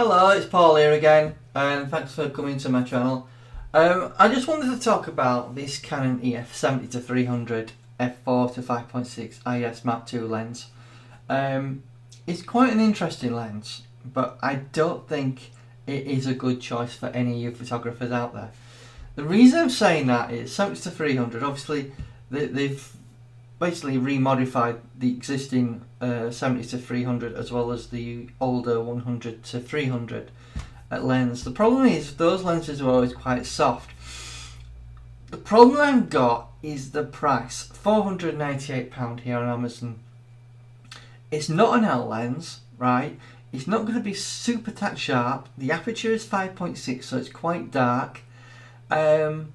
Hello, it's Paul here again, and thanks for coming to my channel. I just wanted to talk about this Canon EF 70-300 f4 to 5.6 IS Mark II lens. It's quite an interesting lens, but I don't think it is a good choice for any of you photographers out there. The reason I'm saying that is 70-300, obviously they've basically remodified the existing 70-300 as well as the older 100-300 lens. The problem is those lenses are always quite soft. The problem I've got is the price, £498 here on Amazon. It's not an L lens, right? It's not going to be super tack sharp. The aperture is 5.6, so it's quite dark, and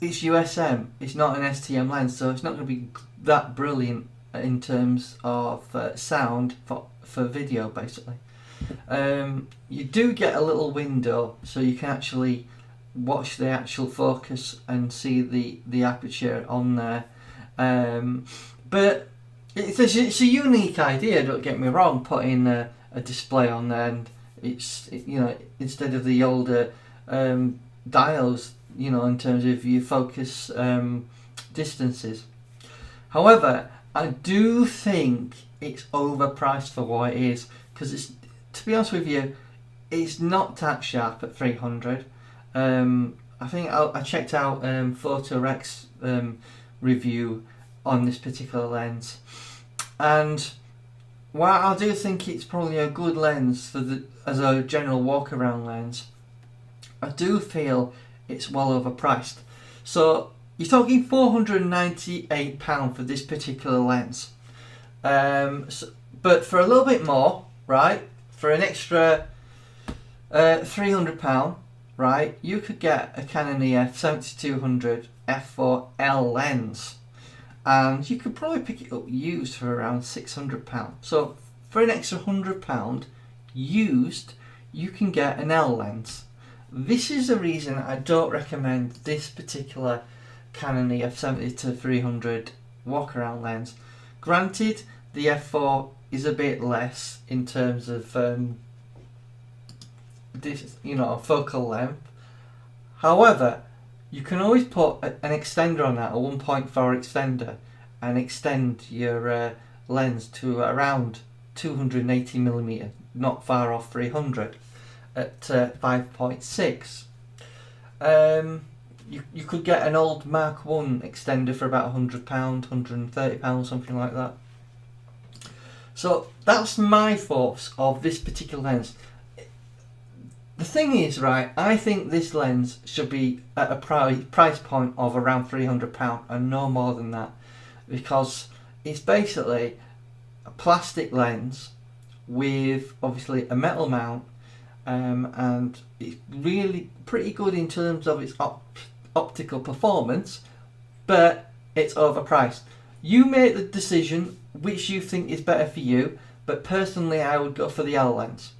it's USM, it's not an STM lens, so it's not going to be that brilliant in terms of sound for video basically. You do get a little window so you can actually watch the actual focus and see the aperture on there, but it's a unique idea, don't get me wrong, putting a display on there, and it's instead of the older dials, in terms of your focus distances. However, I do think it's overpriced for what it is, because it's, to be honest with you, it's not tack sharp at 300. I think I checked out Photorex review on this particular lens, and while I do think it's probably a good lens as a general walk around lens, I do feel it's well overpriced. So you're talking £498 for this particular lens, but for a little bit more, right, for an extra £300, right, you could get a Canon EF 70-200 f4L lens, and you could probably pick it up used for around £600. So for an extra £100 used, you can get an L lens. This is the reason I don't recommend this particular Canon EF 70-300 walk around lens. Granted, the f4 is a bit less in terms of this, focal length. However, you can always put an extender on that, a 1.4 extender, and extend your lens to around 280mm, not far off 300. At 5.6. You could get an old Mark 1 extender for about £100, £130, something like that. So that's my thoughts of this particular lens. The thing is, right, I think this lens should be at a price point of around £300 and no more than that, because it's basically a plastic lens with obviously a metal mount, and it's really pretty good in terms of its optical performance, but it's overpriced. You make the decision which you think is better for you, but personally I would go for the L lens.